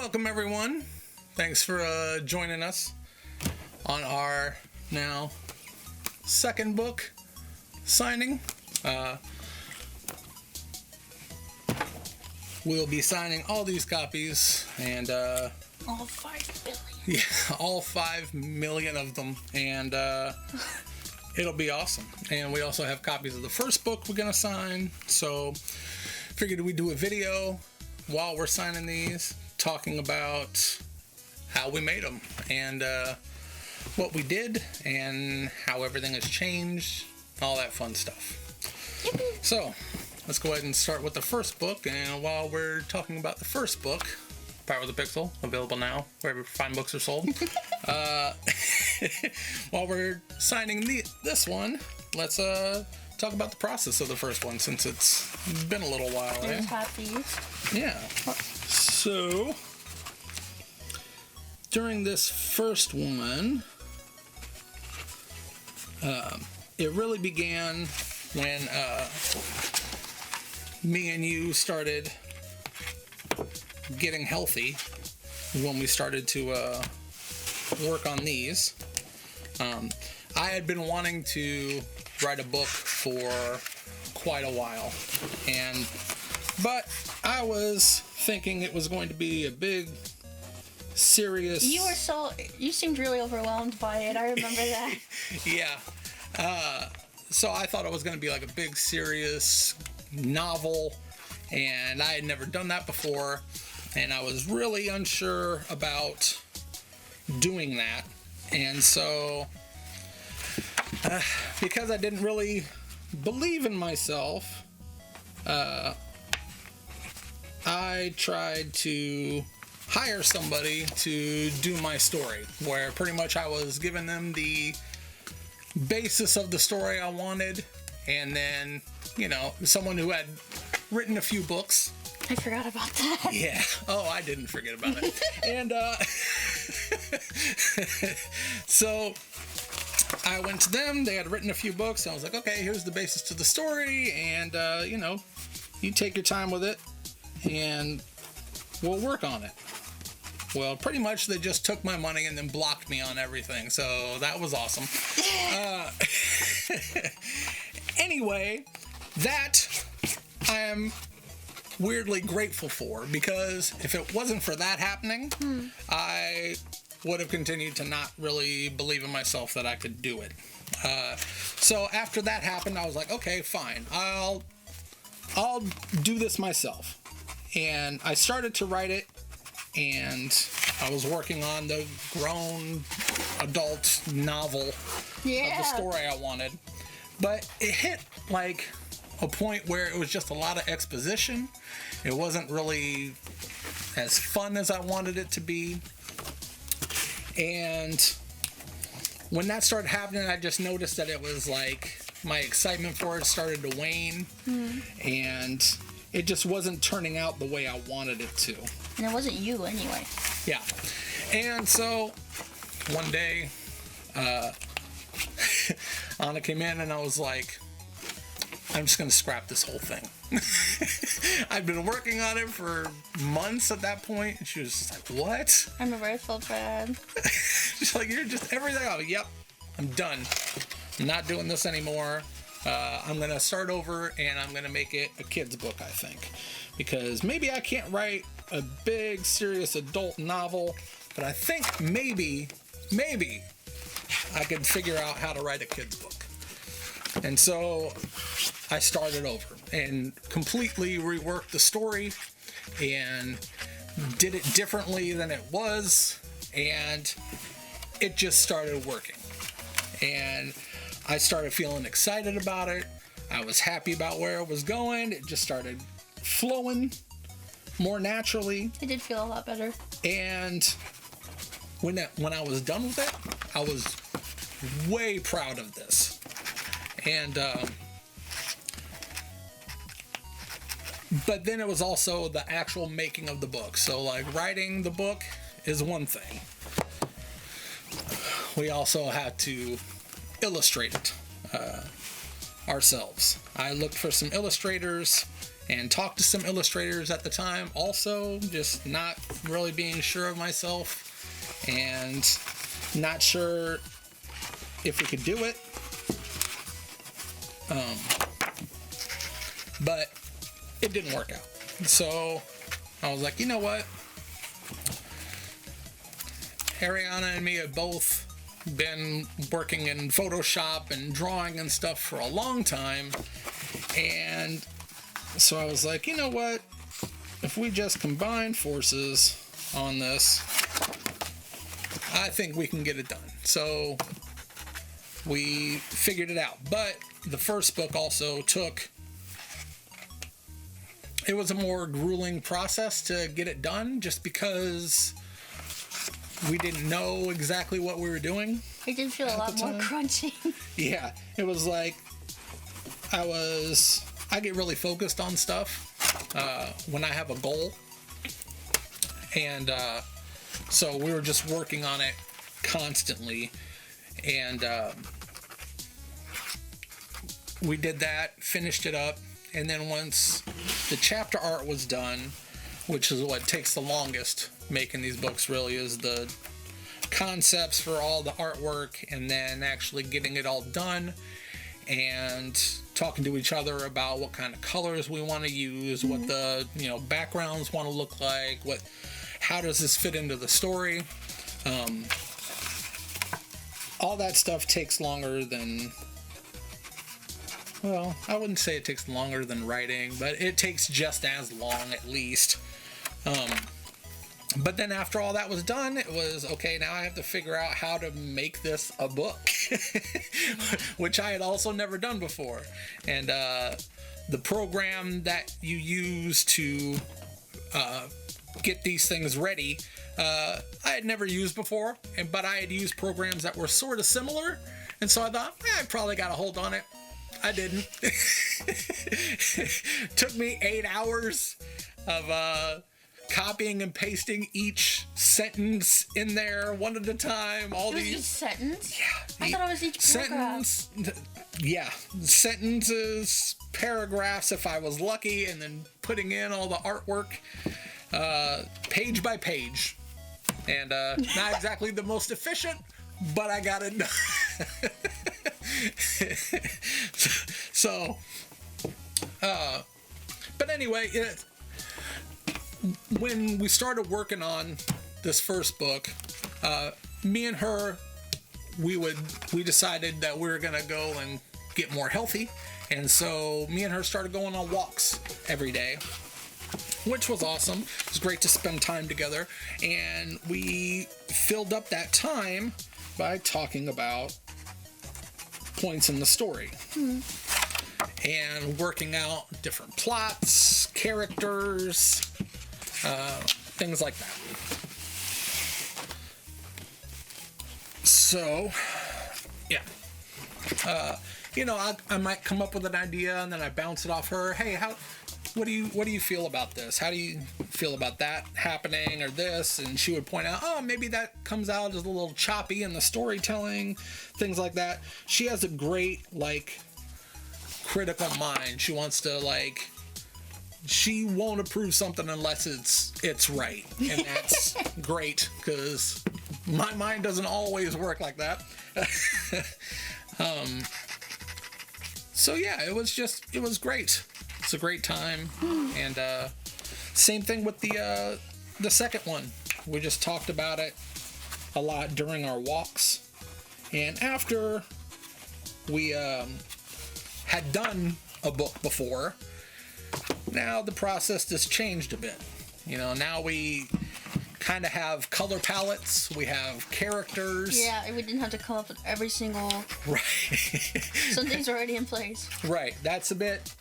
Welcome, everyone. Thanks for joining us on our now second book signing. We'll be signing all these copies, and all 5 billion. yeah, all 5 million of them, and it'll be awesome. And we also have copies of the first book we're gonna sign, so figured we'd do a video while we're signing these, talking about how we made them and what we did and how everything has changed, all that fun stuff. So let's go ahead and start with the first book. And while we're talking about the first book, Power of the Pixel, available now wherever fine books are sold. While we're signing this one, let's talk about the process of the first one, since it's been a little while. There's copies. Yeah. So during this first one, it really began when me and you started getting healthy, when we started to work on these. I had been wanting to write a book for quite a while, but I was thinking it was going to be a big, serious... You seemed really overwhelmed by it, I remember that. Yeah. So I thought it was going to be like a big, serious novel, and I had never done that before, and I was really unsure about doing that. And so, because I didn't really believe in myself, I tried to hire somebody to do my story, where pretty much I was giving them the basis of the story I wanted, and then, someone who had written a few books. I forgot about that. Yeah. Oh, I didn't forget about it. And so I went to them. They had written a few books. And I was like, okay, here's the basis to the story, and you take your time with it, and we'll work on it. Well, pretty much they just took my money and then blocked me on everything, so that was awesome. Anyway, that I am weirdly grateful for, because if it wasn't for that happening, I would have continued to not really believe in myself that I could do it. So after that happened, I was like, okay, fine, I'll do this myself. And I started to write it, and I was working on the grown adult novel of the story I wanted. But it hit like a point where it was just a lot of exposition. It wasn't really as fun as I wanted it to be. And when that started happening, I just noticed that it was like my excitement for it started to wane. And it just wasn't turning out the way I wanted it to. And it wasn't you anyway. Yeah. And so one day, Anna came in, and I was like, I'm just going to scrap this whole thing. I'd been working on it for months at that point, and she was just like, what? I remember I felt bad. She's like, you're just everything. I'm like, yep, I'm done. I'm not doing this anymore. I'm going to start over, and I'm going to make it a kid's book, I think. Because maybe I can't write a big, serious adult novel, but I think maybe I could figure out how to write a kid's book. And so I started over and completely reworked the story and did it differently than it was, and it just started working. And I started feeling excited about it. I was happy about where it was going. It just started flowing more naturally. It did feel a lot better. And when I was done with it, I was way proud of this. And but then it was also the actual making of the book. So like writing the book is one thing. We also had to illustrate it ourselves. I looked for some illustrators, and talked to some illustrators at the time, also just not really being sure of myself and not sure if we could do it. But it didn't work out. So I was like, you know what? Ariana and me have both been working in Photoshop and drawing and stuff for a long time. And so I was like, you know what? If we just combine forces on this, I think we can get it done. So we figured it out. But the first book also it was a more grueling process to get it done, just because we didn't know exactly what we were doing. It did feel a lot more crunchy. Yeah, it was like I get really focused on stuff when I have a goal. And so we were just working on it constantly. And we did that, finished it up. And then once the chapter art was done, which is what takes the longest making these books really, is the concepts for all the artwork and then actually getting it all done and talking to each other about what kind of colors we want to use, what the backgrounds want to look like, how does this fit into the story. All that stuff takes longer than, well, I wouldn't say it takes longer than writing, but it takes just as long at least. But then after all that was done, it was, okay, now I have to figure out how to make this a book, which I had also never done before. And the program that you use to get these things ready, I had never used before, but I had used programs that were sort of similar. And so I thought, I probably got a hold on it. I didn't. Took me 8 hours of copying and pasting each sentence in there one at a time. All these each sentence? Yeah. I thought it was each paragraph. Yeah. Sentences, paragraphs if I was lucky, and then putting in all the artwork page by page. And not exactly the most efficient, but I got it done. So, but anyway, when we started working on this first book, me and her, we decided that we were gonna go and get more healthy, and so me and her started going on walks every day, which was awesome. It was great to spend time together, and we filled up that time by talking about points in the story and working out different plots, characters, things like that. So, yeah. I might come up with an idea and then I bounce it off her. Hey, what do you feel about this? How do you feel about that happening or this? And she would point out, oh, maybe that comes out as a little choppy in the storytelling, things like that. She has a great, critical mind. She wants to, she won't approve something unless it's right. And that's great, because my mind doesn't always work like that. So yeah, it was great. It's a great time. And same thing with the second one. We just talked about it a lot during our walks. And after we had done a book before, now the process just changed a bit. Now we kind of have color palettes, we have characters. Yeah, we didn't have to come up with every single... Right. Some things are already in place. Right. That's a bit,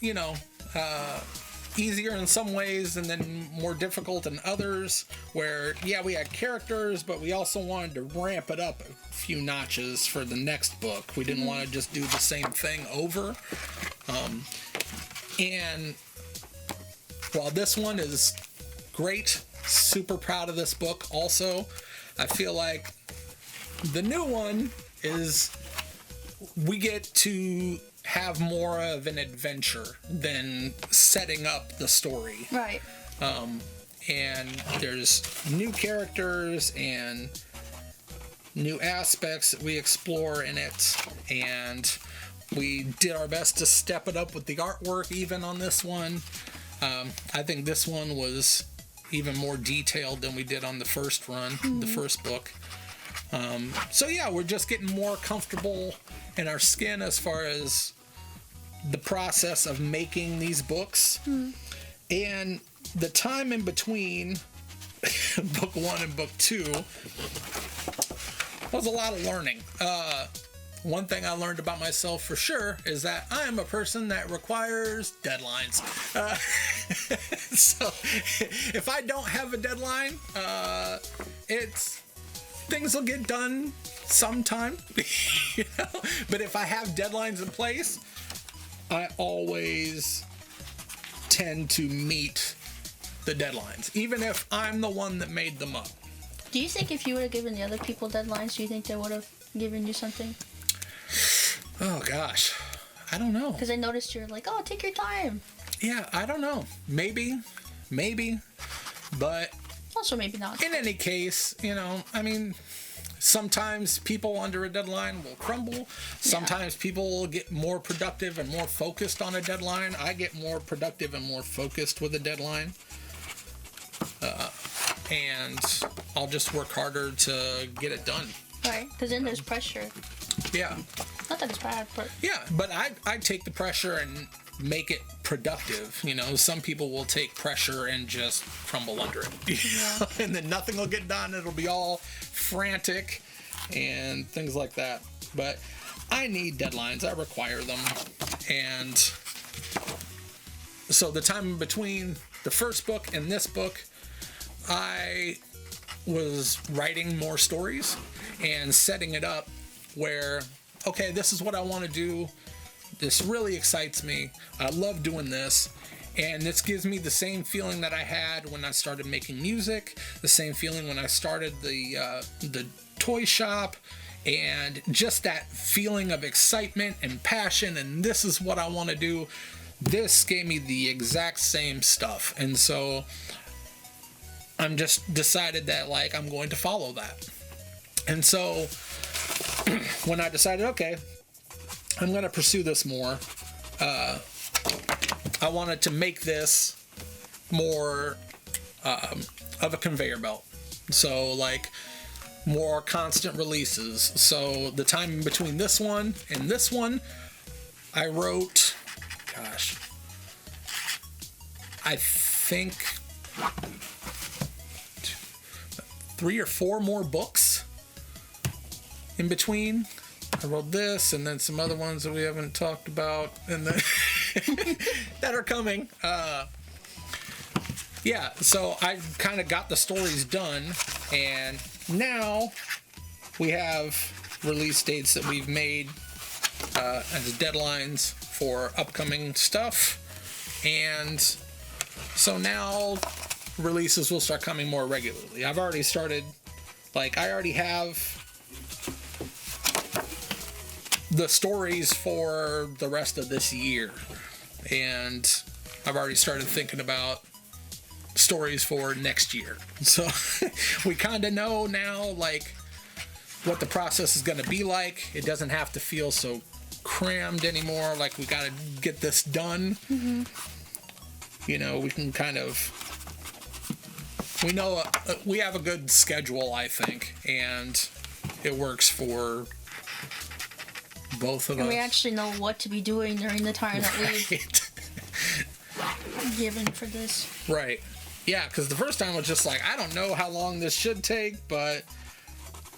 easier in some ways and then more difficult in others, where, yeah, we had characters, but we also wanted to ramp it up a few notches for the next book. We didn't want to just do the same thing over. And while this one is great, super proud of this book also, I feel like the new one is, we get to have more of an adventure than setting up the story. Right. And there's new characters and new aspects that we explore in it, and we did our best to step it up with the artwork even on this one. I think this one was even more detailed than we did on the first run, the first book. So yeah, we're just getting more comfortable in our skin as far as the process of making these books. And the time in between book 1 and book 2 was a lot of learning. One thing I learned about myself for sure is that I am a person that requires deadlines. So if I don't have a deadline, things will get done sometime. You know? But if I have deadlines in place, I always tend to meet the deadlines, even if I'm the one that made them up. Do you think if you would have given the other people deadlines, do you think they would have given you something? Oh gosh, I don't know. Because I noticed you're like, oh, take your time. Yeah, I don't know. Maybe, but Also, maybe not. in any case, you know, I mean, sometimes people under a deadline will crumble. Sometimes people will get more productive and more focused on a deadline. I get more productive and more focused with a deadline. And I'll just work harder to get it done. Right, because then there's pressure. Yeah. Not that it's bad, but... Yeah, but I take the pressure and make it productive. You know, some people will take pressure and just crumble under it. Yeah. And then nothing will get done. It'll be all frantic and things like that. But I need deadlines. I require them. And so the time between the first book and this book, I was writing more stories and setting it up where, okay, this is what I want to do. This really excites me. I love doing this. And this gives me the same feeling that I had when I started making music, the same feeling when I started the toy shop, and just that feeling of excitement and passion, and this is what I want to do. This gave me the exact same stuff. And so I'm just decided that, like, I'm going to follow that. And so when I decided, okay, I'm going to pursue this more, I wanted to make this more of a conveyor belt. So, like, more constant releases. So the time in between this one and this one, I wrote, gosh, I think 3 or 4 more books in between. I wrote this and then some other ones that we haven't talked about and then that are coming. Yeah, so I kind of got the stories done, and now we have release dates that we've made as deadlines for upcoming stuff, and so now releases will start coming more regularly. I've already started, like, I already have the stories for the rest of this year, and I've already started thinking about stories for next year. So we kind of know now, like, what the process is going to be like. It doesn't have to feel so crammed anymore, like we got to get this done. Mm-hmm. You know, we can kind of, we know we have a good schedule, I think, and it works for both of us. And we actually know what to be doing during the time that we've given for this. Right. Yeah, because the first time was just like, I don't know how long this should take, but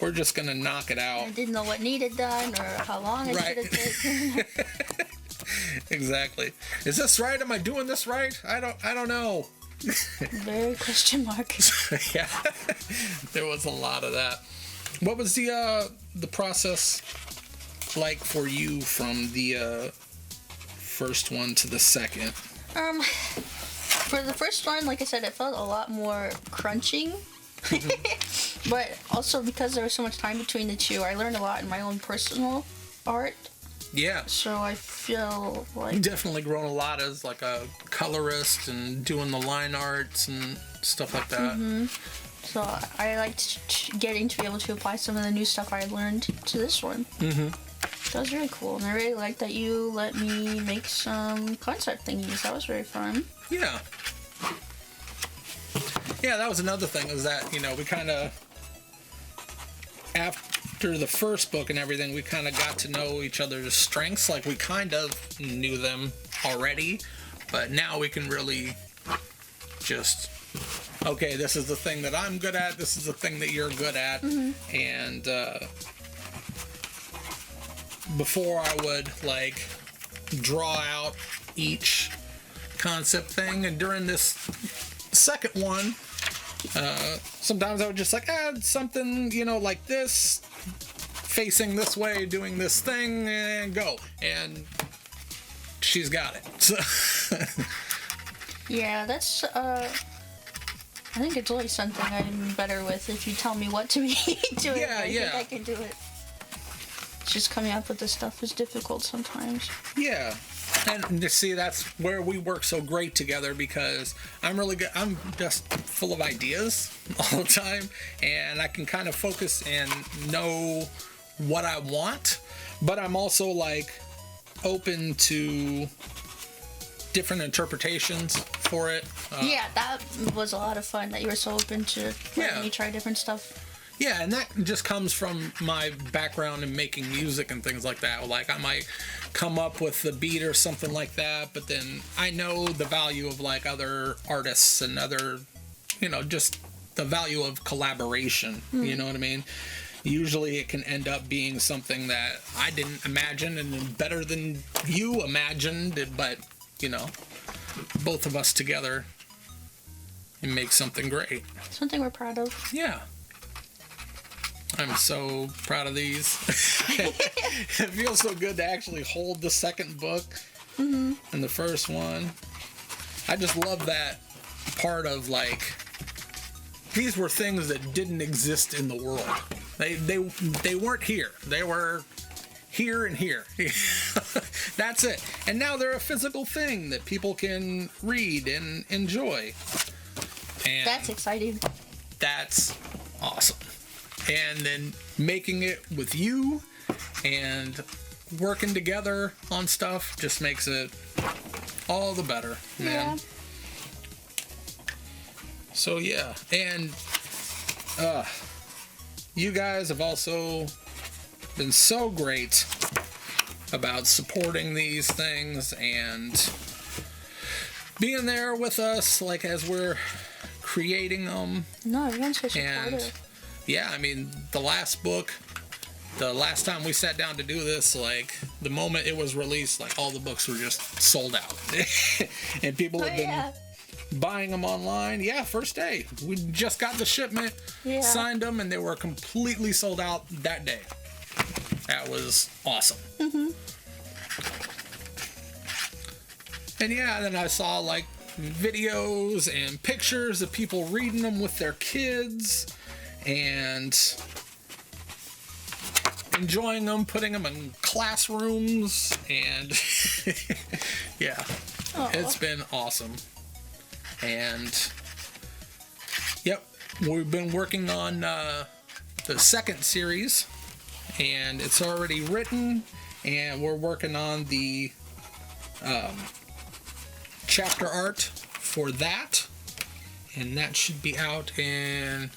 we're just going to knock it out. I didn't know what needed done or how long it should have taken. Exactly. Is this right? Am I doing this right? I don't know. Very question mark. Yeah. There was a lot of that. What was the process like for you from the first one to the second? For the first one, like I said, it felt a lot more crunching. But also because there was so much time between the two, I learned a lot in my own personal art Yeah. So I feel like You've definitely grown a lot as like a colorist and doing the line arts and stuff like that. so I liked getting to be able to apply some of the new stuff I learned to this one. That was really cool, and I really liked that you let me make some concept thingies. That was very fun. Yeah. Yeah, that was another thing, is that, you know, we kind of, after the first book and everything, we kind of got to know each other's strengths. Like, we kind of knew them already, but now we can really just, okay, this is the thing that I'm good at, this is the thing that you're good at, and before I would, like, draw out each concept thing, and during this second one, sometimes I would just like add something, you know, like this, facing this way, doing this thing, and go. And she's got it. So Yeah, that's, I think it's always something I'm better with. If you tell me what to be doing, Yeah, I think I can do it. Just coming up with this stuff is difficult sometimes. yeah. And to see, that's where we work so great together, because I'm really good. I'm just full of ideas all the time, and I can kind of focus and know what I want, but I'm also like open to different interpretations for it. Yeah, that was a lot of fun that you were so open to letting Yeah. me try different stuff. Yeah, and that just comes from my background in making music and things like that. Like, I might come up with the beat or something like that, but then I know the value of, like, other artists and other, you know, just the value of collaboration. You know what I mean? Usually it can end up being something that I didn't imagine and better than you imagined, but, you know, both of us together, it makes something great. Something we're proud of. Yeah. I'm so proud of these. It feels so good to actually hold the second book and the first one. I just love that part of, like, these were things that didn't exist in the world. They weren't here. They were here and here. That's it. And now they're a physical thing that people can read and enjoy. And That's exciting. that's awesome. And then making it with you and working together on stuff just makes it all the better, man. Yeah. So yeah, and you guys have also been so great about supporting these things and being there with us, like, as we're creating them. No, everyone's so And supportive. yeah, I mean, the last book, the last time we sat down to do this, like, the moment it was released, like, all the books were just sold out. And people have been buying them online. Yeah, first day. We just got the shipment, signed them, and they were completely sold out that day. That was awesome. And yeah, then I saw, like, videos and pictures of people reading them with their kids and enjoying them, putting them in classrooms, and yeah, it's been awesome. And yep, we've been working on the second series, and it's already written, and we're working on the chapter art for that, and that should be out in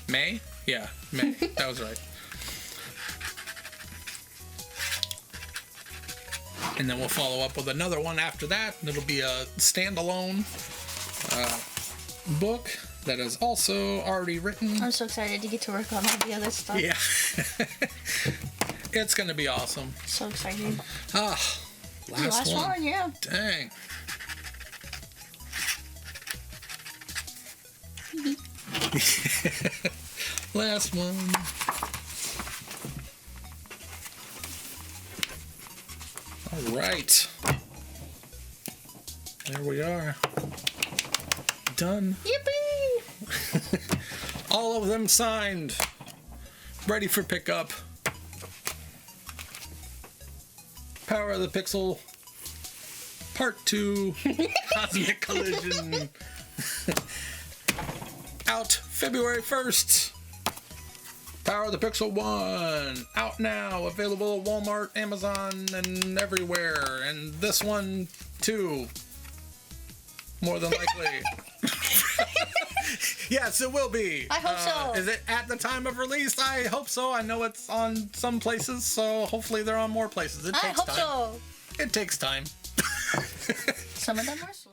May? Yeah, May. That was right. And then we'll follow up with another one after that. It'll be a standalone book that is also already written. I'm so excited to get to work on all the other stuff. Yeah. It's going to be awesome. So exciting. Last one. Yeah. Dang. Last one. All right. There we are. Done. Yippee! All of them signed. ready for pickup. Power of the Pixel Part 2 Cosmic Collision. Out February 1st. Power of the Pixel 1 out now, available at Walmart, Amazon, and everywhere. And this one too, more than likely. Yes, it will be. I hope so. Is it at the time of release? I hope so. I know it's on some places, so hopefully they're on more places. It takes time. I hope so. It takes time. Some of them are slow.